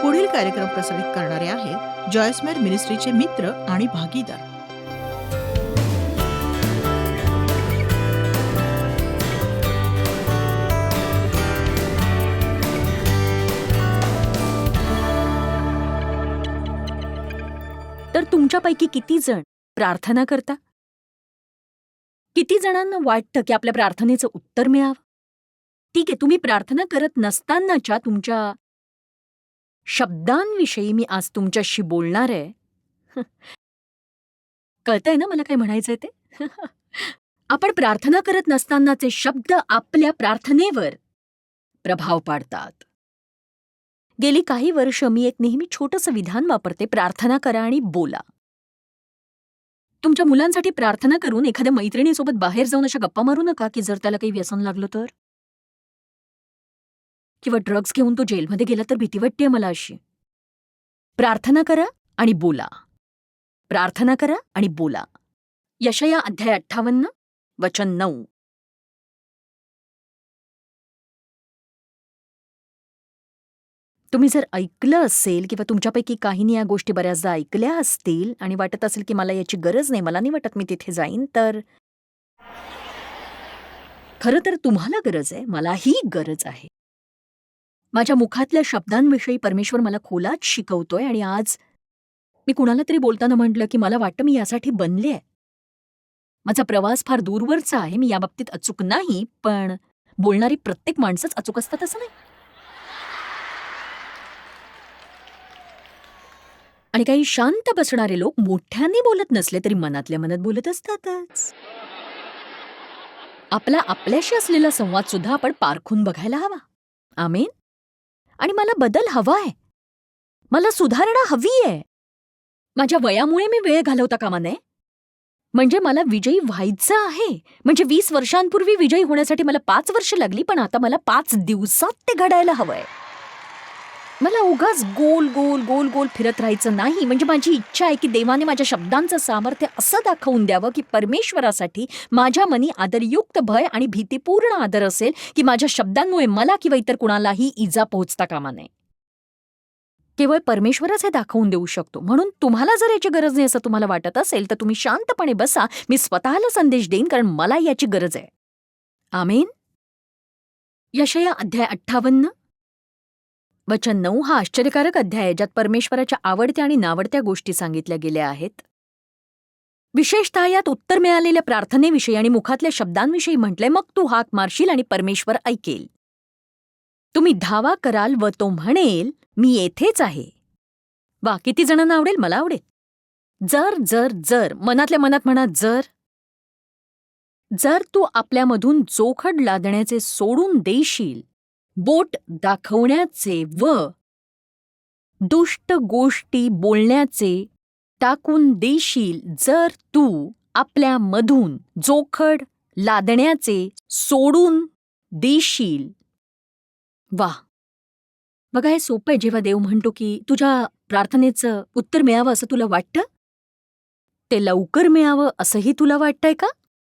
पुढील कार्यक्रम प्रसारित करणारे आहेत जॉयस्मेर मिनिस्ट्रीचे मित्र आणि भागीदार. तर तुमच्यापैकी किती जण प्रार्थना करता? किती जणांना वाटतं की आपल्या प्रार्थनेचं उत्तर मिळावं? ठीक आहे, तुम्ही प्रार्थना करत नसतानाच्या तुमच्या शब्दांविषयी मी आज तुमच्याशी बोलणार आहे. कळतंय ना मला काय म्हणायचंय ते? आपण प्रार्थना करत नसतानाचे शब्द आपल्या प्रार्थनेवर प्रभाव पाडतात. गेली काही वर्ष मी एक नेहमी छोटंसं विधान वापरते, प्रार्थना करा आणि बोला. तुमच्या मुलांसाठी प्रार्थना करून एखाद्या मैत्रिणीसोबत बाहेर जाऊन अशा गप्पा मारू नका की जर त्याला काही व्यसन लागलं तर, किंवा ड्रग्ज घेऊन तो जेलमध्ये गेला तर भीती वाटतेय मला अशी. प्रार्थना करा आणि बोला. प्रार्थना करा आणि बोला. यशाया अध्याय 58 वचन 9. तुम्ही जर ऐकलं असेल किंवा तुमच्यापैकी काहींनी या गोष्टी बऱ्याचदा ऐकल्या असतील आणि वाटत असेल की मला याची गरज नाही, मला नाही वाटत मी तिथे जाईन, तर खरं तर तुम्हाला गरज आहे, मलाही गरज आहे. माझ्या मुखातल्या शब्दांविषयी परमेश्वर मला खोलात शिकवतोय आणि आज मी कुणाला तरी बोलताना म्हटलं की मला वाटतं मी यासाठी बनले आहे. माझा प्रवास फार दूरवरचा आहे, मी याबाबतीत अचूक नाही, पण बोलणारी प्रत्येक माणसंच अचूक असतात असं नाही. आणि काही शांत बसणारे लोक मोठ्याने बोलत नसले तरी मनातल्या मनात बोलत असतातच. आपला आपल्याशी असलेला संवाद सुद्धा आपण पारखून बघायला हवा. आमेन. आणि मला बदल हवाय, मला सुधारणा हवी आहे. माझ्या वयामुळे मी वेळ घालवता कामा नये. म्हणजे मला विजयी व्हायचं आहे. म्हणजे 20 वर्षांपूर्वी विजयी होण्यासाठी मला 5 वर्ष लागली, पण आता मला 5 दिवसात ते घडायला हवंय. मला उगाच गोल गोल गोल गोल फिरत राहायचं नाही. म्हणजे माझी इच्छा आहे की देवाने माझ्या शब्दांचं सामर्थ्य असं दाखवून द्यावं की परमेश्वरासाठी माझ्या मनी आदरयुक्त भय आणि भीतीपूर्ण आदर असेल की माझ्या शब्दांमुळे मला किंवा इतर कुणालाही इजा पोहोचता कामा नये. केवळ परमेश्वरच हे दाखवून देऊ शकतो. म्हणून तुम्हाला जर याची गरज नाही असं तुम्हाला वाटत असेल तर तुम्ही शांतपणे बसा. मी स्वतःला संदेश देईन, कारण मला याची गरज आहे. आमेन. यशाया अध्याय 58 वचन 9 हा आश्चर्यकारक अध्याय आहे ज्यात परमेश्वराच्या आवडत्या आणि नावडत्या गोष्टी सांगितल्या गेल्या आहेत. विशेषतः यात उत्तर मिळालेल्या प्रार्थनेविषयी आणि मुखातल्या शब्दांविषयी म्हटलंय, मग तू हाक मारशील आणि परमेश्वर ऐकेल. तुम्ही धावा कराल व तो म्हणेल मी येथेच आहे. वा, किती जणांना आवडेल? मला आवडेल. जर जर जर मनातल्या मनात म्हणा, जर तू आपल्यामधून जोखड लादण्याचे सोडून देशील, बोट दाखवण्याचे व दुष्ट गोष्टी बोलण्याचे टाकून देशील, जर तू आपल्यामधून जोखड लादण्याचे सोडून देशील. वा, बघा हे सोपं आहे. जेव्हा देव म्हणतो की तुझ्या प्रार्थनेचं उत्तर मिळावं असं तुला वाटतं, ते लवकर मिळावं असंही तुला वाटतंय का?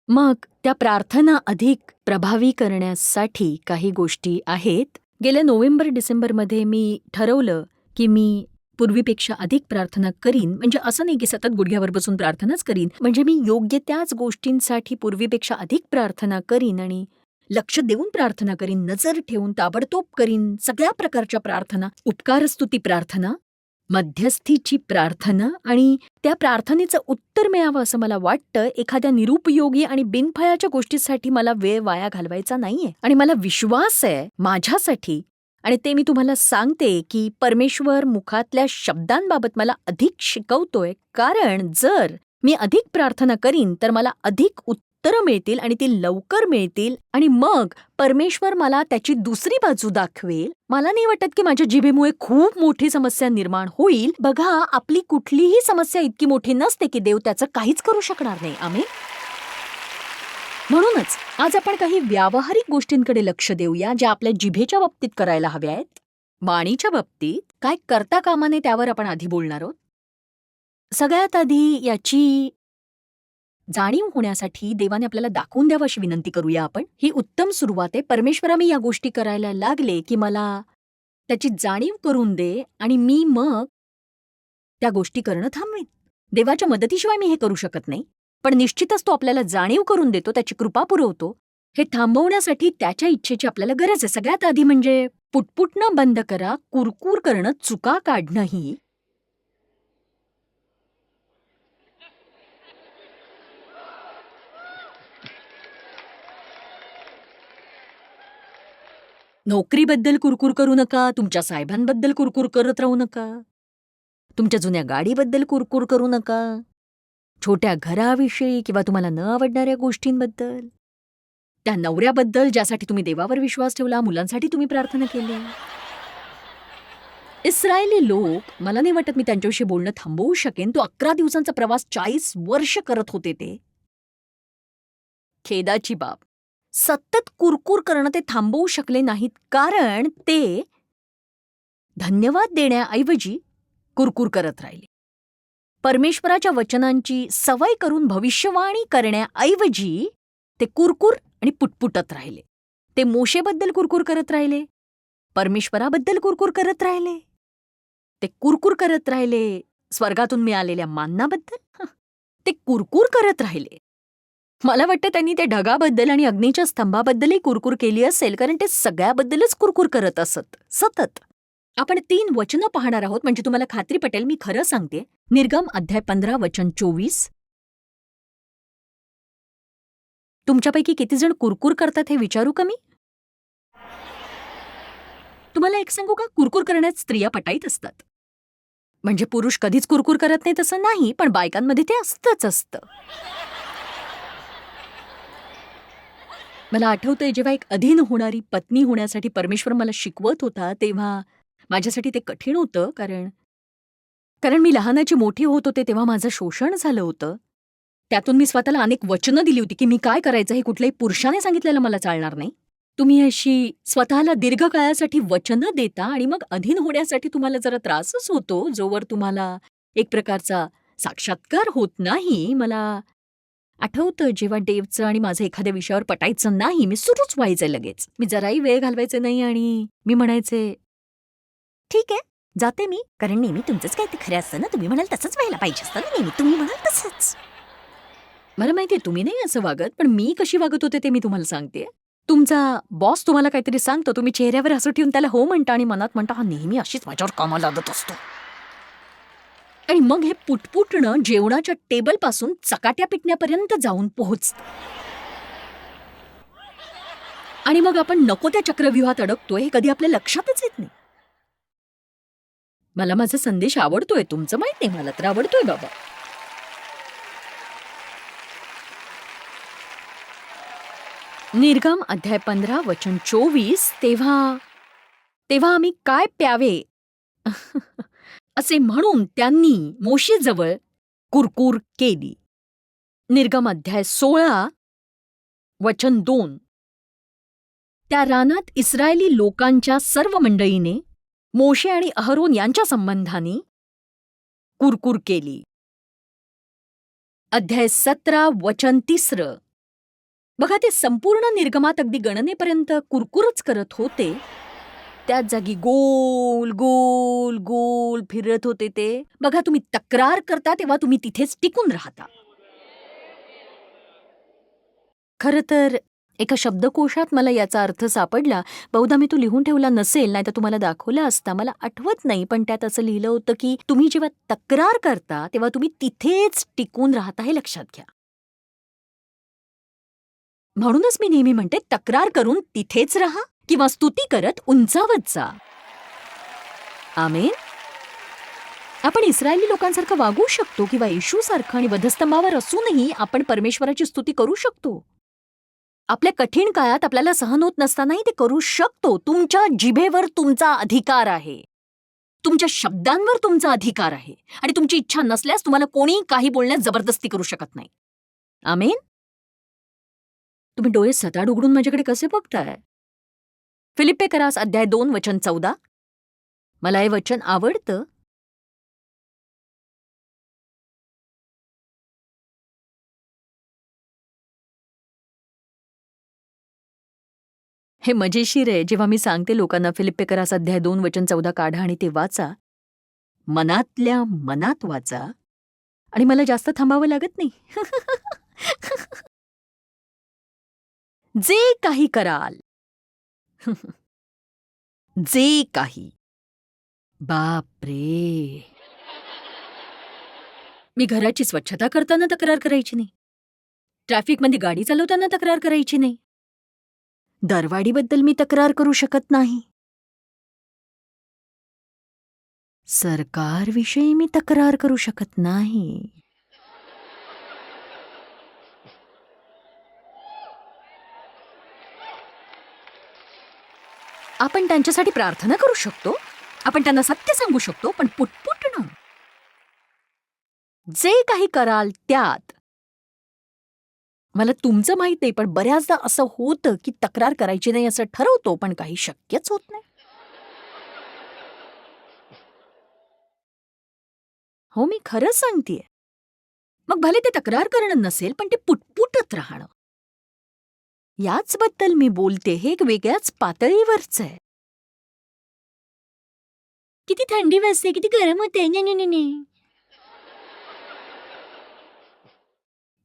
मग त्या प्रार्थना अधिक प्रभावी करण्यासाठी काही गोष्टी आहेत. गेल्या नोव्हेंबर-डिसेंबरमध्ये मी ठरवलं की मी पूर्वीपेक्षा अधिक प्रार्थना करीन. म्हणजे असं नाही की सतत गुडघ्यावर बसून प्रार्थनाच करीन, म्हणजे मी योग्य त्याच गोष्टींसाठी पूर्वीपेक्षा अधिक प्रार्थना करीन आणि लक्ष देऊन प्रार्थना करीन, नजर ठेवून ताबडतोब करीन. सगळ्या प्रकारच्या प्रार्थना, उपकारस्तुती प्रार्थना, मध्यस्थीची प्रार्थना, आणि त्या प्रार्थनेचं उत्तर मिळावं असं मला वाटतं. एखाद्या निरुपयोगी आणि बिनफळाच्या गोष्टीसाठी मला वेळ वाया घालवायचा नाहीये. आणि मला विश्वास आहे माझ्यासाठी, आणि ते मी तुम्हाला सांगते की परमेश्वर मुखातल्या शब्दांबाबत मला अधिक शिकवतोय. कारण जर मी अधिक प्रार्थना करीन तर मला अधिक उत्तरं मिळतील आणि ती लवकर मिळतील, आणि मग परमेश्वर मला त्याची दुसरी बाजू दाखवेल. मला नाही वाटत की माझ्या जिभेमुळे खूप मोठी समस्या निर्माण होईल. बघा, आपली कुठलीही समस्या इतकी मोठी नसते की देव त्याचं काहीच करू शकणार नाही. आम्ही म्हणूनच आज आपण काही व्यावहारिक गोष्टींकडे लक्ष देऊया ज्या आपल्या जिभेच्या बाबतीत करायला हव्या आहेत. वाणीच्या बाबतीत काय करता कामा नये त्यावर आपण आधी बोलणार आहोत. सगळ्यात आधी याची जाणीव होण्यासाठी देवाने आपल्याला दाखवून द्यावं अशी विनंती करूया आपण. ही उत्तम सुरुवात आहे. परमेश्वरा, मी या गोष्टी करायला लागले की मला त्याची जाणीव करून दे आणि मी मग त्या गोष्टी करणं थांबवीन. देवाच्या मदतीशिवाय मी हे करू शकत नाही, पण निश्चितच तो आपल्याला जाणीव करून देतो, त्याची कृपा पुरवतो. हे थांबवण्यासाठी त्याच्या इच्छेची आपल्याला गरज आहे. सगळ्यात आधी म्हणजे पुटपुटणं बंद करा, कुरकुर करणं, चुका काढणं ही नोकरीबद्दल कुरकुर करू नका, तुमच्या साहेबांबद्दल कुरकुर करत राहू नका, तुमच्या जुन्या गाडीबद्दल कुरकुर करू नका, छोट्या घराविषयी किंवा तुम्हाला न आवडणाऱ्या गोष्टींबद्दल, त्या नवऱ्याबद्दल ज्यासाठी तुम्ही देवावर विश्वास ठेवला, मुलांसाठी तुम्ही प्रार्थना केली. इस्रायली लोक, मला नाही वाटत मी त्यांच्याविषयी बोलणं थांबवू शकेन. तो 11 दिवसांचा प्रवास 40 वर्ष करत होते ते. खेदाची बाब. सतत कुरकुर करणं ते थांबवू शकले नाहीत कारण ते धन्यवाद देण्याऐवजी कुरकुर करत राहिले. परमेश्वराच्या वचनांची सवय करून भविष्यवाणी करण्याऐवजी ते कुरकुर आणि पुटपुटत राहिले. ते मोशेबद्दल कुरकुर करत राहिले, परमेश्वराबद्दल कुरकुर करत राहिले, ते कुरकुर करत राहिले स्वर्गातून मिळालेल्या मान्नाबद्दल, ते कुरकुर करत राहिले. मला वाटतं त्यांनी त्या ढगाबद्दल आणि अग्नीच्या स्तंभाबद्दलही कुरकुर केली असेल, कारण ते सगळ्याबद्दलच कुरकुर करत असत सतत. आपण 3 वचनं पाहणार आहोत, म्हणजे तुम्हाला खात्री पटेल मी खरं सांगते. निर्गम अध्याय 15 वचन 24. तुमच्यापैकी किती जण कुरकुर करतात हे विचारू का मी? तुम्हाला एक सांगू का, कुरकुर करण्यात स्त्रिया पटाईत असतात. म्हणजे पुरुष कधीच कुरकुर करत नाही तसं नाही, पण बायकांमध्ये ते असतंच असतं. मला आठवतंय जेव्हा एक अधीन होणारी पत्नी होण्यासाठी परमेश्वर मला शिकवत होता, तेव्हा माझ्यासाठी ते कठीण होतं, कारण मी लहानाची मोठी होत होते तेव्हा माझं शोषण झालं होतं. त्यातून मी स्वतःला अनेक वचनं दिली होती की मी काय करायचं हे कुठल्याही पुरुषाने सांगितलेलं मला चालणार नाही. तुम्ही अशी स्वतःला दीर्घकाळासाठी वचनं देता आणि मग अधीन होण्यासाठी तुम्हाला जरा त्रासच होतो, जोवर तुम्हाला एक प्रकारचा साक्षात्कार होत नाही. मला आठवतं जेव्हा डेवचं आणि माझं एखाद्या विषयावर पटायचं नाही, मी सुरूच व्हायचे लगेच. मी जराही वेळ घालवायचे नाही आणि मी म्हणायचे, ठीक आहे, जाते मी, कारण नेहमी तुमचंच काय ते खरं असतं ना, तुम्ही म्हणाल तसंच व्हायला पाहिजे असतं ना, नेहमी तुम्ही म्हणाल तसंच. मला माहितीये तुम्ही नाही असं वागत, पण मी कशी वागत होते ते मी तुम्हाला सांगते. तुमचा बॉस तुम्हाला काहीतरी सांगतो, तुम्ही चेहऱ्यावर हसू ठेवून त्याला हो म्हणता आणि मनात म्हणता, हा नेहमी अशीच माझ्यावर कामाला लादत असतो. आणि मग हे पुटपुटणं जेवणाच्या टेबलपासून चकाट्या पिटण्यापर्यंत जाऊन पोहोचतं. आणि मग आपण नको त्या चक्रव्यूहात अडकतोय हे कधी आपल्या लक्षातच येत नाही. मला माझा संदेश आवडतोय, तुमचं माहित नाही, मला तर आवडतोय बाबा. निर्गम अध्याय 15 वचन 24. तेव्हा आम्ही काय प्यावे असे म्हणून त्यांनी मोशेजवळ कुरकुर केली. निर्गम अध्याय 16 वचन 2. त्या रानात इस्रायली लोकांच्या सर्व मंडळीने मोशे आणि अहरोन यांच्या संबंधाने कुरकुर केली. अध्याय 17 वचन 3. बघा, ते संपूर्ण निर्गमात अगदी गणनेपर्यंत कुरकुरच करत होते. त्याच जागी गोल गोल गोल फिरत होते ते. बघा, तुम्ही तक्रार करता तेव्हा तुम्ही तिथेच टिकून राहता. खरं तर एका शब्दकोशात मला याचा अर्थ सापडला. बहुधा मी तो लिहून ठेवला नसेल, नाहीतर तुम्हाला दाखवला असता, मला आठवत नाही. पण त्यात असं लिहिलं होतं की तुम्ही जेव्हा तक्रार करता तेव्हा तुम्ही तिथेच टिकून राहता, हे लक्षात घ्या. म्हणूनच मी नेहमी म्हणते, तक्रार करून तिथेच राहा किंवा स्तुती करत उंचावत जा. आमेन. आपण इस्रायली लोकांसारखं वागू शकतो किंवा येशूसारखं आणि वधस्तंभावर असूनही आपण परमेश्वराची स्तुती करू शकतो. आपल्या कठीण काळात आपल्याला सहन होत नसतानाही ते करू शकतो. तुमच्या जिभेवर तुमचा अधिकार आहे, तुमच्या शब्दांवर तुमचा अधिकार आहे आणि तुमची इच्छा नसल्यास तुम्हाला कोणी काही बोलण्यास जबरदस्ती करू शकत नाही. आमेन. तुम्ही डोळे सताड उघडून माझ्याकडे कसे बघताय? फिलिप्पेकरास अध्याय 2 वचन 14. मला हे वचन आवडतं. हे मजेशीर आहे. जेव्हा मी सांगते लोकांना फिलिप्पे करास अध्याय 2 वचन 14 काढा आणि ते वाचा, मनातल्या मनात वाचा, आणि मला जास्त थांबावं लागत नाही. जे काही कराल, जे काही, बापरे, मी घराची स्वच्छता करताना तक्रार करायची नाही, ट्रॅफिकमध्ये गाडी चालवताना तक्रार करायची नाही, दरवाढीबद्दल मी तक्रार करू शकत नाही, सरकारविषयी मी तक्रार करू शकत नाही. आपण त्यांच्यासाठी प्रार्थना करू शकतो, आपण त्यांना सत्य सांगू शकतो, पण पुटपुटणं, जे काही कराल त्यात, मला तुमचं माहित नाही, पण बऱ्याचदा असं होतं की तक्रार करायची नाही असं ठरवतो, पण काही शक्यच होत नाही. हो, मी खरंच सांगतेय. मग भले ते तक्रार करणं नसेल, पण ते पुटपुटत राहणं, याचबद्दल मी बोलते. हे एक वेगळ्याच पातळीवरच आहे. किती थंडी वाजते, किती गरम होते,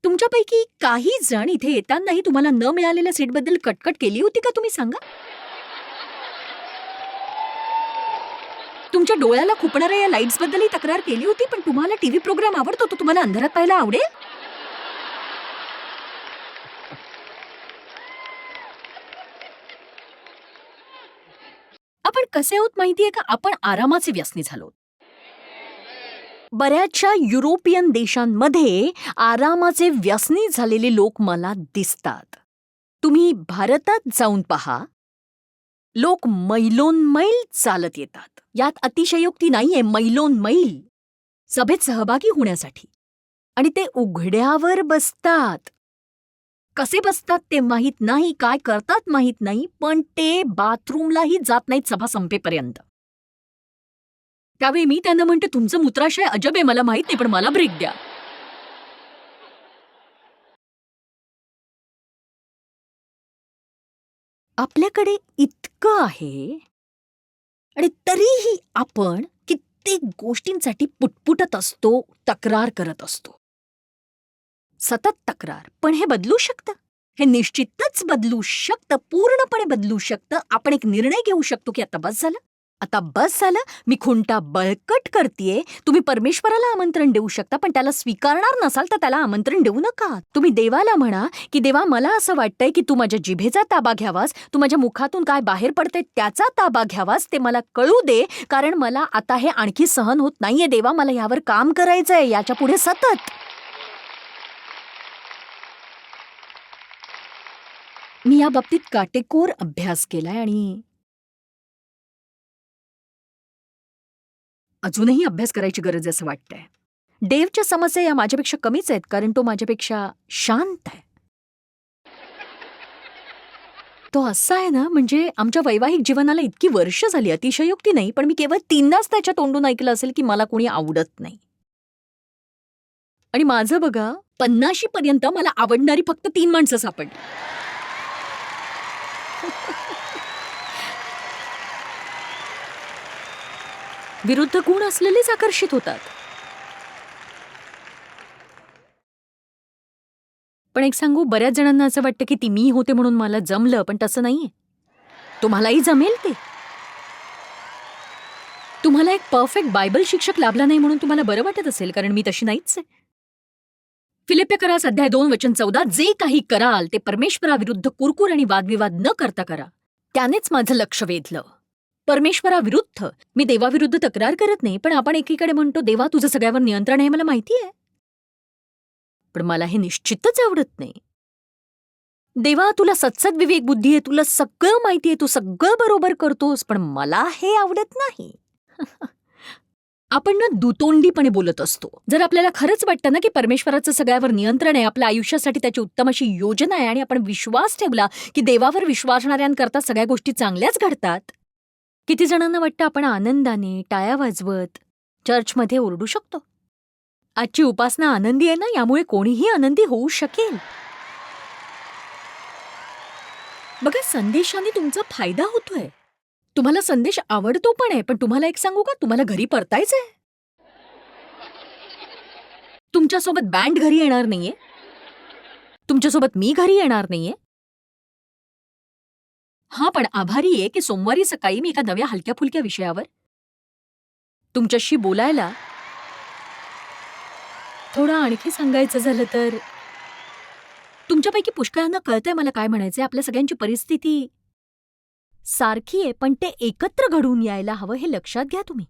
तुमच्यापैकी काही जण इथे येतानाही तुम्हाला न मिळालेल्या सीटबद्दल कटकट केली होती का, तुम्ही सांगा? तुमच्या डोळ्याला खुपणाऱ्या या लाईट्सबद्दलही तक्रार केली होती, पण तुम्हाला टीव्ही प्रोग्राम आवडतो, तो तुम्हाला अंधारात पाहायला आवडेल? आपण कसे आहोत माहितीये का? आपण आरामाचे व्यसनी झालो. बऱ्याचशा युरोपियन देशांमध्ये आरामाचे व्यसनी झालेले लोक मला दिसतात. तुम्ही भारतात जाऊन पहा, लोक मैलोनमैल चालत येतात. यात अतिशयोक्ती नाहीये. मैलोनमैल सभेत सहभागी होण्यासाठी, आणि ते उघड्यावर बसतात. कसे बसतात ते माहीत नाही, काय करतात माहीत नाही, पण ते बाथरूमलाही जात नाहीत सभा संपेपर्यंत. त्यावेळी मी त्यांना म्हणते, तुमचं मूत्राशय अजब आहे, मला माहित नाही, पण मला ब्रेक द्या. आपल्याकडे इतकं आहे, आणि तरीही आपण कित्येक गोष्टींसाठी पुटपुटत असतो, तक्रार करत असतो. सतत तक्रार. पण हे बदलू शकतं. हे निश्चितच बदलू शकतं, पूर्णपणे बदलू शकतं. आपण एक निर्णय घेऊ शकतो की आता बस झालं, आता बस झालं, मी खुंटा बळकट करतेय. तुम्ही परमेश्वराला आमंत्रण देऊ शकता, पण त्याला स्वीकारणार नसाल तर त्याला आमंत्रण देऊ नका. तुम्ही देवाला म्हणा की देवा, मला असं वाटतंय की तू माझ्या जिभेचा ताबा घ्यावास, तू माझ्या मुखातून काय बाहेर पडतंय त्याचा ताबा घ्यावास, ते मला कळू दे, कारण मला आता हे आणखी सहन होत नाहीये. देवा, मला यावर काम करायचंय, याच्या पुढे सतत. मी या बाबतीत काटेकोर अभ्यास केलाय, आणि अजूनही अभ्यास करायची गरज आहे असं वाटतंय. डेव्हच्या समस्या या माझ्यापेक्षा कमीच आहेत, कारण तो माझ्यापेक्षा शांत आहे. तो असा आहे ना, म्हणजे आमच्या वैवाहिक जीवनाला इतकी वर्ष झाली, अतिशयोक्ती नाही, पण मी केवळ 3दाच त्याच्या तोंडून ऐकलं असेल की मला कोणी आवडत नाही. आणि माझं बघा, 50 पर्यंत मला आवडणारी फक्त 3 माणसं सापडली. विरुद्ध गुण असलेलेच आकर्षित होतात. पण एक सांगू, बऱ्याच जणांना असं वाटतं की ती मी होते म्हणून मला जमलं, पण तसं नाहीये. तुम्हालाही जमेल ते. तुम्हाला एक परफेक्ट बायबल शिक्षक लाभला नाही म्हणून तुम्हाला बरं वाटत असेल, कारण मी तशी नाहीच आहे. फिलिप्पे करास अध्याय 2 वचन 14, जे काही कराल ते परमेश्वराविरुद्ध कुरकुर आणि वादविवाद न करता करा. त्यानेच माझं लक्ष वेधलं. परमेश्वराविरुद्ध. मी देवाविरुद्ध तक्रार करत नाही, पण आपण एकीकडे म्हणतो, देवा, तुझं सगळ्यावर नियंत्रण आहे, मला माहिती आहे, पण मला हे निश्चितच आवडत नाही. देवा, तुला सत्सद विवेक बुद्धी आहे, तुला सगळं माहिती आहे, तू सगळं बरोबर करतोस, पण मला हे आवडत नाही. आपण ना दुतोंडीपणे बोलत असतो. जर आपल्याला खरंच वाटतं ना की परमेश्वराचं सगळ्यावर नियंत्रण आहे, आपल्या आयुष्यासाठी त्याची उत्तम अशी योजना आहे, आणि आपण विश्वास ठेवला की देवावर विश्वासणाऱ्यांकरता सगळ्या गोष्टी चांगल्याच घडतात. किती जणांना वाटतं आपण आनंदाने टाळ्या वाजवत चर्चमध्ये ओरडू शकतो. आजची उपासना आनंदी आहे ना, यामुळे कोणीही आनंदी होऊ शकेल. बघा, संदेशाने तुमचा फायदा होतोय. तुम्हाला संदेश आवडतो पण आहे, पण तुम्हाला एक सांगू का, तुम्हाला घरी परतायचंय. तुमच्यासोबत बँड घरी येणार नाहीये. तुमच्यासोबत मी घरी येणार नाहीये. हां, पण आभारी आहे की सोमवारी सकाळी मी एका नव्या हलक्या-फुलक्या विषयावर तुमच्याशी बोलायला. थोडं आणखी सांगायचं झालं तर, तुमच्यापैकी पुष्कळांना कळतंय मला काय म्हणायचंय. आपल्या सगळ्यांची परिस्थिती सारखी आहे, पण ते एकत्र घडून यायला हवं हे लक्षात घ्या तुम्ही.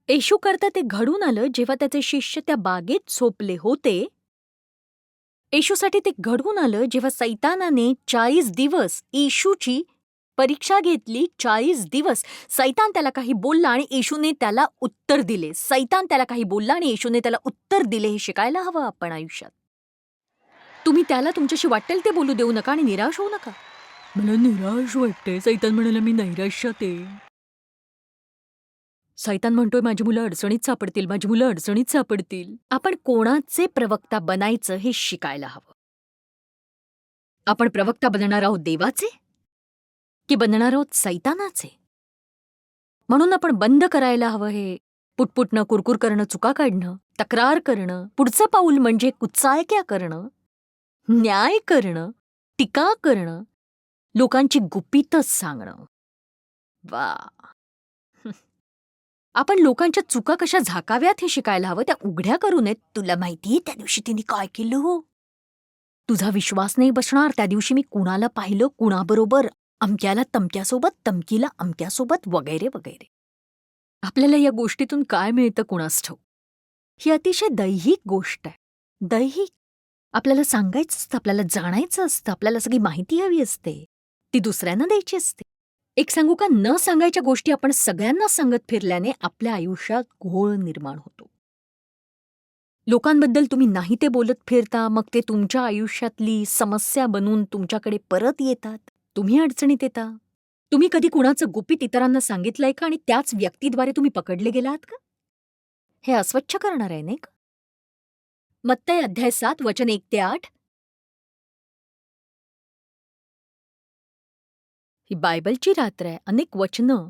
येशूकरता ते घडून आलं जेव्हा त्याचे शिष्य त्या बागेत झोपले होते. येशूसाठी ते घडून आलं जेव्हा सैतानाने 40 दिवस येशूची परीक्षा घेतली. 40 दिवस सैतान त्याला काही बोलला आणि येशूने त्याला उत्तर दिले. सैतान त्याला काही बोलला आणि येशूने त्याला उत्तर दिले. हे शिकायला हवं आपण आयुष्यात. तुम्ही त्याला तुमच्याशी वाटेल ते बोलू देऊ नका आणि निराश होऊ नका. मला निराश वाटते. सैतान म्हणाला मी नैराश्यात आहे. सैतान म्हणतोय माझी मुलं अडचणीत सापडतील, माझी मुलं अडचणीत सापडतील. आपण कोणाचे प्रवक्ता बनायचं हे शिकायला हवं. आपण प्रवक्ता बनणार आहोत देवाचे की बनणार आहोत सैतानाचे? म्हणून आपण बंद करायला हवं हे पुटपुटणं, कुरकुर करणं, चुका काढणं, तक्रार करणं. पुढचं पाऊल म्हणजे कुचाळक्या करणं, न्याय करणं, टीका करणं, लोकांची गुपितं सांगणं. वा, आपण लोकांच्या चुका कशा झाकाव्यात हे शिकायला हवं. त्या उघड्या करू नयेत. तुला माहितीये त्या दिवशी तिने काय केलं हो? तुझा विश्वास नाही बसणार. त्या दिवशी मी कुणाला पाहिलं, कुणाबरोबर, अमक्याला तमक्यासोबत, तमकीला अमक्यासोबत, वगैरे वगैरे. आपल्याला या गोष्टीतून काय मिळतं कुणास ठाऊक. ही अतिशय दैहिक गोष्ट आहे. दैहिक. आपल्याला सांगायचं असतं, आपल्याला जाणायचं असतं, आपल्याला सगळी माहिती हवी असते, ती दुसऱ्यांना द्यायची असते. एक सांगू का, न सांगायच्या गोष्टी आपण सगळ्यांना सांगत फिरल्याने आपल्या आयुष्यात घोळ निर्माण होतो. लोकांबद्दल तुम्ही नाही ते बोलत फिरता, मग ते तुमच्या आयुष्यातली समस्या बनून तुमच्याकडे परत येतात. तुम्ही अडचणीत येता. तुम्ही कधी कुणाचं गुपित इतरांना सांगितलंय का आणि त्याच व्यक्तीद्वारे तुम्ही पकडले गेलात का? हे अस्वच्छ करणार आहे, नाही का? मत्तई अध्याय 7 वचन 1 ते 8. ही बायबलची रात्र आहे. अनेक वचनं.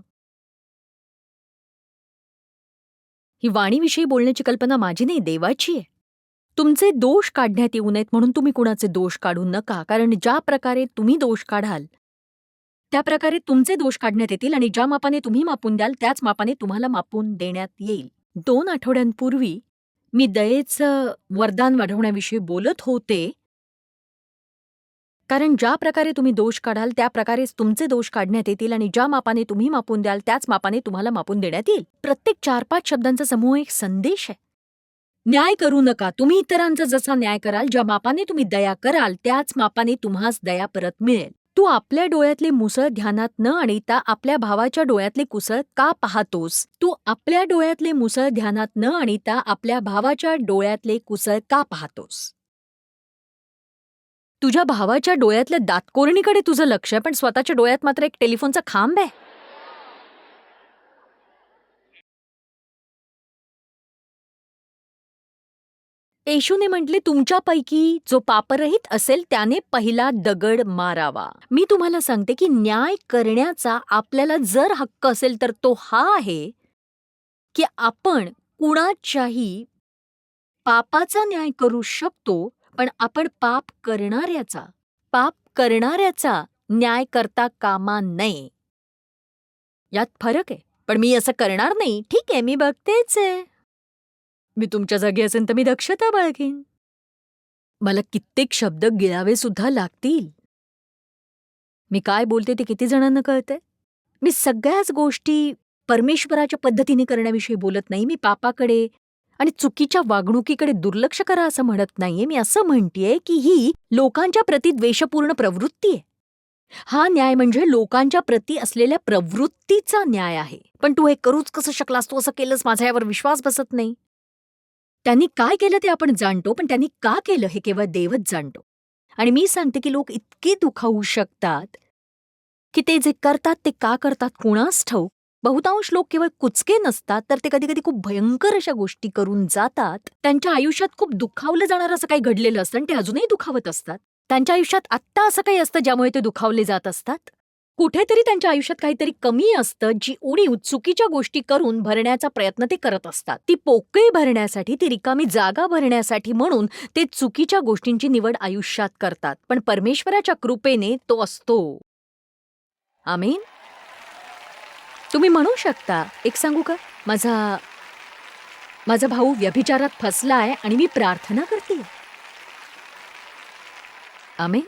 ही वाणीविषयी बोलण्याची कल्पना माझी नाही, देवाची आहे. तुमचे दोष काढण्यात येऊ नयेत म्हणून तुम्ही कुणाचे दोष काढू नका, कारण ज्या प्रकारे तुम्ही दोष काढाल त्या प्रकारे तुमचे दोष काढण्यात येतील आणि ज्या मापाने तुम्ही मापून द्याल त्याच मापाने तुम्हाला मापून देण्यात येईल. 2 आठवड्यांपूर्वी मी दयेचं वरदान वाढवण्याविषयी बोलत होते. कारण ज्या प्रकारे तुम्ही दोष काढाल त्या प्रकारेच तुमचे दोष काढण्यात येतील आणि ज्या मापाने तुम्ही मापून द्याल त्याच मापाने तुम्हाला मापून देण्यात येईल. प्रत्येक 4-5 शब्दांचा समूह एक संदेश आहे. न्याय करू नका. तुम्ही इतरांचा जसा न्याय कराल, ज्या मापाने तुम्ही दया कराल त्याच मापाने तुम्हास दया परत मिळेल. तू आपल्या डोळ्यातले मुसळ ध्यानात न आणता आपल्या भावाच्या डोळ्यातले कुसळ का पाहतोस? तू आपल्या डोळ्यातले मुसळ ध्यानात न आणता आपल्या भावाच्या डोळ्यातले कुसळ का पाहतोस? तुझ्या भावाच्या डोळ्यातल्या दातकोरणीकडे तुझं लक्ष आहे, पण स्वतःच्या डोळ्यात मात्र एक टेलिफोनचा खांब आहे. येशूने म्हटले, तुमच्यापैकी जो पापरहित असेल त्याने पहिला दगड मारावा. मी तुम्हाला सांगते की न्याय करण्याचा आपल्याला जर हक्क असेल तर तो हा आहे की आपण कुणाच्याही पापाचा न्याय करू शकतो, पण आपण पाप करणाऱ्याचा न्याय करता कामा नये. यात फरक आहे. पण मी असं करणार नाही. ठीक आहे, मी बघतेच आहे. मी तुमच्या जागी असेन तर मी दक्षता बाळगेन. मला कित्येक शब्द गिळावे सुद्धा लागतील. मी काय बोलते ते किती जणांना कळतंय? मी सगळ्याच गोष्टी परमेश्वराच्या पद्धतीने करण्याविषयी बोलत नाही. मी पापाकडे आणि चुकीच्या वागणुकीकडे दुर्लक्ष करा असं म्हणत नाहीये. मी असं म्हणतेय की ही लोकांच्या प्रती द्वेषपूर्ण प्रवृत्ती आहे. हा न्याय म्हणजे लोकांच्या प्रती असलेल्या प्रवृत्तीचा न्याय आहे. पण तू हे करूच कसं शकलास, तू असं केलंस, माझा यावर विश्वास बसत नाही. त्यांनी काय केलं ते आपण जाणतो, पण त्यांनी का केलं हे केवळ देवच जाणतो. आणि मी सांगते की लोक इतके दुखावू शकतात की ते जे करतात ते का करतात कुणास ठाऊक. बहुतांश लोक केवळ कुचके नसतात, तर ते कधी कधी खूप भयंकर अशा गोष्टी करून जातात. त्यांच्या आयुष्यात खूप दुखावलं जाणार असं काही घडलेलं असतं आणि ते अजूनही दुखावत असतात. त्यांच्या आयुष्यात आत्ता असं काही असतं ज्यामुळे ते दुखावले जात असतात. कुठेतरी त्यांच्या आयुष्यात काहीतरी कमी असतं, जी उणीव चुकीच्या गोष्टी करून भरण्याचा प्रयत्न ते करत असतात. ती पोकळी भरण्यासाठी, ती रिकामी जागा भरण्यासाठी म्हणून ते चुकीच्या गोष्टींची निवड आयुष्यात करतात. पण परमेश्वराच्या कृपेने तो असतो. आमीन. तुम्ही म्हणू शकता, एक सांगू का, माझा भाऊ व्यभिचारात फसलाय आणि मी प्रार्थना करते. आमीन.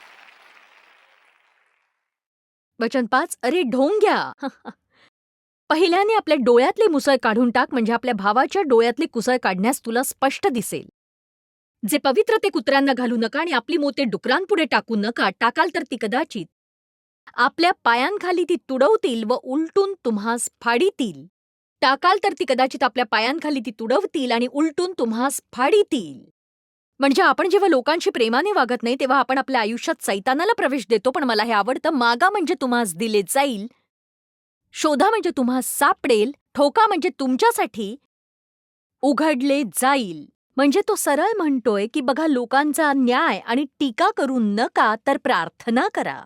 वचन 5, अरे ढोंग्या, पहिल्याने आपल्या डोळ्यातले मुसळ काढून टाक, म्हणजे आपल्या भावाच्या डोळ्यातले कुसळ काढण्यास तुला स्पष्ट दिसेल. जे पवित्र ते कुत्र्यांना घालू नका आणि आपली मोते डुकरांपुढे टाकू नका. टाकाल तर ती कदाचित आपल्या पायांखाली ती तुडवतील व उलटून तुम्हास फाडीतील. टाकाल तर ती कदाचित आपल्या पायांखाली ती तुडवतील आणि उलटून तुम्हास फाडीतील. म्हणजे आपण जेव्हा लोकांशी प्रेमाने वागत नाही तेव्हा आपण आपल्या आयुष्यात सैतानाला प्रवेश देतो. पण मला हे आवडतं, मागा म्हणजे तुम्हास दिले जाईल, शोधा म्हणजे तुम्हास सापडेल, ठोका म्हणजे तुमच्यासाठी उघडले जाईल. म्हणजे तो सरळ म्हणतोय की बघा, लोकांचा न्याय आणि टीका करू नका, तर प्रार्थना करा.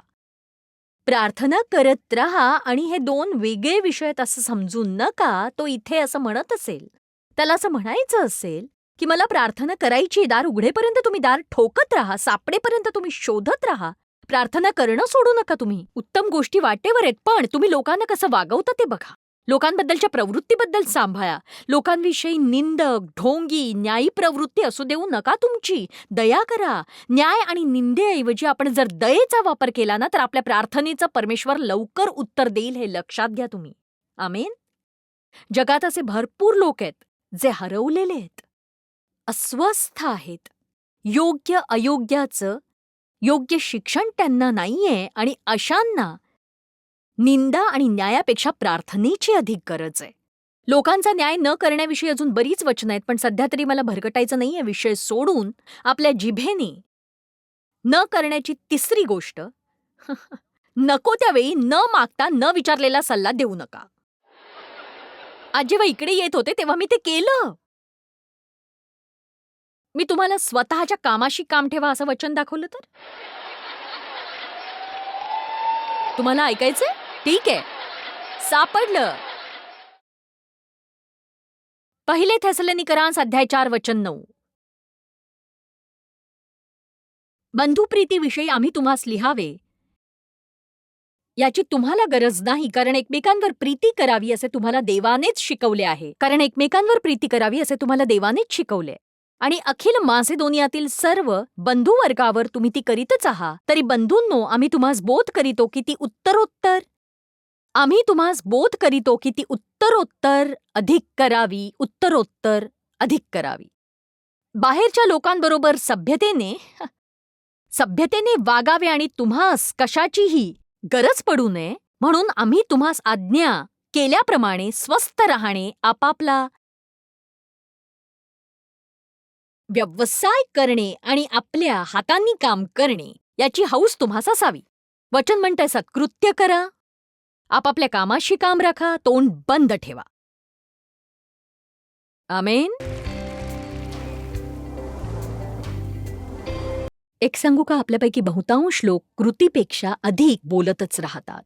प्रार्थना करत राहा. आणि हे 2 वेगळे विषय आहेत असं समजू नका. तो इथे असं म्हणत असेल, त्याला असं म्हणायचं असेल की मला प्रार्थना करायची, दार उघडेपर्यंत तुम्ही दार ठोकत राहा, सापडेपर्यंत तुम्ही शोधत राहा. प्रार्थना करणं सोडू नका तुम्ही. उत्तम गोष्टी वाटेवर आहेत, पण तुम्ही लोकांना कसं वागवता ते बघा. लोकांबद्दलच्या प्रवृत्तीबद्दल सांभाळा. लोकांविषयी निंदक, ढोंगी, न्यायी प्रवृत्ती असू देऊ नका तुमची. दया करा. न्याय आणि निंदेऐवजी आपण जर दयेचा वापर केला ना, तर आपल्या प्रार्थनेचं परमेश्वर लवकर उत्तर देईल, हे लक्षात घ्या तुम्ही. आमेन. जगात असे भरपूर लोक आहेत जे हरवलेले आहेत, अस्वस्थ आहेत. योग्य अयोग्याचं योग्य शिक्षण त्यांना नाहीये आणि अशांना निंदा आणि न्यायापेक्षा प्रार्थनेची अधिक गरज आहे. लोकांचा न्याय न करण्याविषयी अजून बरीच वचनं आहेत, पण सध्या तरी मला भरकटायचं नाहीये विषय सोडून. आपल्या जिभेने न करण्याची तिसरी गोष्ट, नको त्यावेळी न मागता न विचारलेला सल्ला देऊ नका. आज जेव्हा इकडे येत होते तेव्हा मी ते केलं. मी तुम्हाला स्वतःच्या कामाशी काम ठेवा असं वचन दाखवलं तर तुम्हाला ऐकायचंय? ठीक आहे, सापडलं. 1 थेसलोनिकरांस अध्याय 4 वचन 9. बंधुप्रीतीविषयी आम्ही तुम्हास लिहावे याची तुम्हाला गरज नाही, कारण एकमेकांवर प्रीती करावी असे तुम्हाला देवानेच शिकवले आहे. आणि अखिल मासेदोनियातील सर्व बंधुवर्गावर तुम्ही ती करीतच आहात. तरी बंधूंनो, आम्ही तुम्हास बोध करीतो की ती उत्तरोत्तर अधिक करावी. बाहेरच्या लोकांबरोबर सभ्यतेने वागावे आणि तुम्हास कशाचीही गरज पडू नये म्हणून आम्ही तुम्हास आज्ञा केल्याप्रमाणे स्वस्थ राहणे, आपापला व्यवसाय करणे आणि आपल्या हातांनी काम करणे याची हौस तुम्हास असावी. वचन म्हणतंय सत्कृत्य करा, आपापल्या कामाशी काम राखा, तोंड बंद ठेवा. आमेन. एक सांगू का, आपल्यापैकी बहुतांश लोक कृतीपेक्षा अधिक बोलतच राहतात.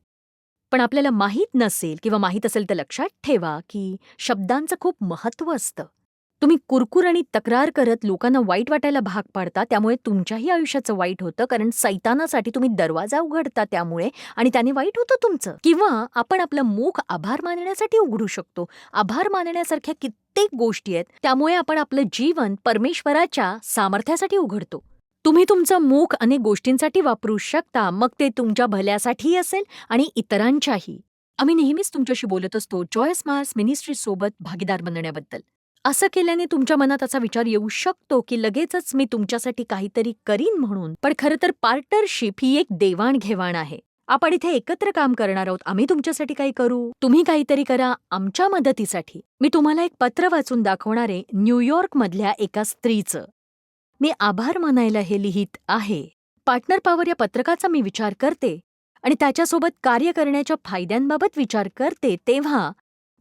पण आपल्याला माहीत नसेल किंवा माहीत असेल तर लक्षात ठेवा की शब्दांचं खूप महत्त्व असतं. तुम्ही कुरकुर आणि तक्रार करत लोकांना वाईट वाटायला भाग पाडता, त्यामुळे तुमच्याही आयुष्याचं वाईट होतं, कारण सैतानासाठी तुम्ही दरवाजा उघडता त्यामुळे, आणि त्याने वाईट होतं तुमचं. किंवा आपण आपलं मुख आभार मानण्यासाठी उघडू शकतो. आभार मानण्यासारख्या कित्येक गोष्टी आहेत, त्यामुळे आपण आपलं जीवन परमेश्वराच्या सामर्थ्यासाठी उघडतो. तुम्ही तुमचं मुख अनेक गोष्टींसाठी वापरू शकता, मग ते तुमच्या भल्यासाठीही असेल आणि इतरांच्याही. आम्ही नेहमीच तुमच्याशी बोलत असतो जॉय स्मार्ट्स मिनिस्ट्री सोबत भागीदार बनण्याबद्दल. असं केल्याने तुमच्या मनात असा विचार येऊ शकतो की लगेचच मी तुमच्यासाठी काहीतरी करीन म्हणून. पण खरं तर पार्टनरशिप ही एक देवाणघेवाण आहे. आपण इथे एकत्र काम करणार आहोत. आम्ही तुमच्यासाठी काही करू, तुम्ही काहीतरी करा आमच्या मदतीसाठी. मी तुम्हाला एक पत्र वाचून दाखवणार आहे न्यूयॉर्कमधल्या एका स्त्रीचं. मी आभार मानायला हे लिहित आहे. पार्टनर पॉवर या पत्रकाचा मी विचार करते आणि त्याच्यासोबत कार्य करण्याच्या फायद्यांबाबत विचार करते, तेव्हा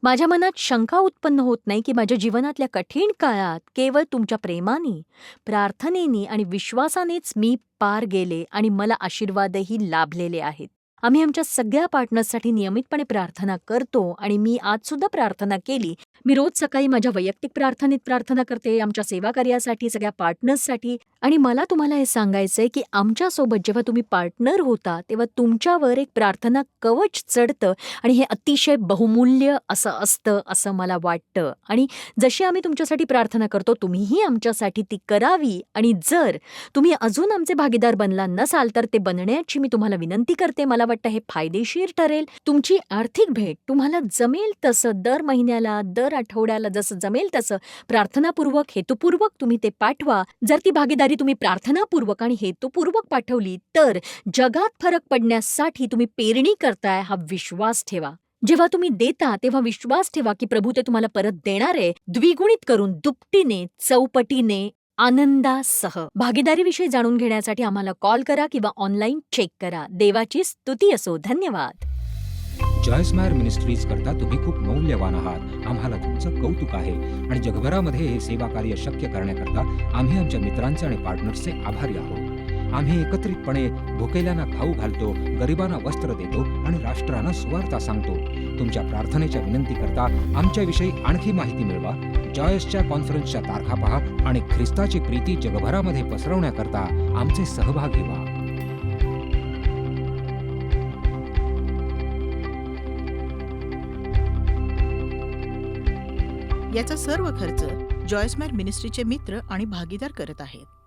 माझ्या मनात शंका उत्पन्न होत नाही की माझ्या जीवनातल्या कठीण काळात केवळ तुमच्या प्रेमाने, प्रार्थनेने आणि विश्वासानेच मी पार गेले आणि मला आशीर्वादही लाभलेले आहेत. आम्ही आमच्या सगळ्या पार्टनर्ससाठी नियमितपणे प्रार्थना करतो आणि मी आज सुद्धा प्रार्थना केली. मी रोज सकाळी माझ्या वैयक्तिक प्रार्थनेत प्रार्थना करते, आमच्या सेवा कार्यासाठी, सगळ्या पार्टनर्ससाठी. आणि मला तुम्हाला हे सांगायचंय की आमच्यासोबत जेव्हा तुम्ही पार्टनर होता तेव्हा तुमच्यावर एक प्रार्थना कवच चढतं आणि हे अतिशय बहुमूल्य असतं असं मला वाटतं. आणि जशी आम्ही तुमच्यासाठी प्रार्थना करतो तुम्हीही आमच्यासाठी ती करावी. आणि जर तुम्ही अजून आमचे भागीदार बनला नसाल तर ते बनण्याची मी तुम्हाला विनंती करते. मला वाटतं हे फायदेशीर ठरेल. तुमची आर्थिक भेट तुम्हाला जमेल तसं दर महिन्याला, दर आठवड्याला जसं जमेल तसं प्रार्थनापूर्वक, हेतुपूर्वक तुम्ही ते पाठवा. जर ती भागीदारी तुम्ही प्रार्थनापूर्वक आणि हेतुपूर्वक पाठवली तर जगात फरक पडण्यासाठी तुम्ही पेरणी करताय हा विश्वास ठेवा. जेव्हा तुम्ही देता तेव्हा विश्वास ठेवा की प्रभू ते तुम्हाला परत देणार आहे, द्विगुणित करून, दुपटीने, चौपटीने, आनंदासह. भागीदारीविषयी जाणून घेण्यासाठी आम्हाला कॉल करा किंवा ऑनलाईन चेक करा. देवाची स्तुती असो. धन्यवाद. जॉयस्मायर मिनिस्ट्रीज करता तुम्ही खूप मौल्यवान आहात. आम्हाला तुमचं कौतुक आहे आणि जगभरामध्ये हे सेवा कार्य शक्य करण्याकरता आम्ही आमच्या मित्रांचे आणि पार्टनर्सचे आभारी आहोत. आम्ही एकत्रितपणे भुकेल्यांना खाऊ घालतो, गरिबांना वस्त्र देतो आणि राष्ट्रांना सुवार्ता सांगतो. तुमच्या प्रार्थनेच्या विनंती करता आमच्याविषयी आणखी माहिती मिळवा. जॉयसच्या कॉन्फरन्सच्या तारखा पहा आणि ख्रिस्ताची प्रीती जगभरामध्ये पसरवण्याकरता आमचे सहभागी व्हा. याचा सर्व खर्च जॉयस्मॅर मिनिस्ट्रीचे मित्र आणि भागीदार करत आहेत.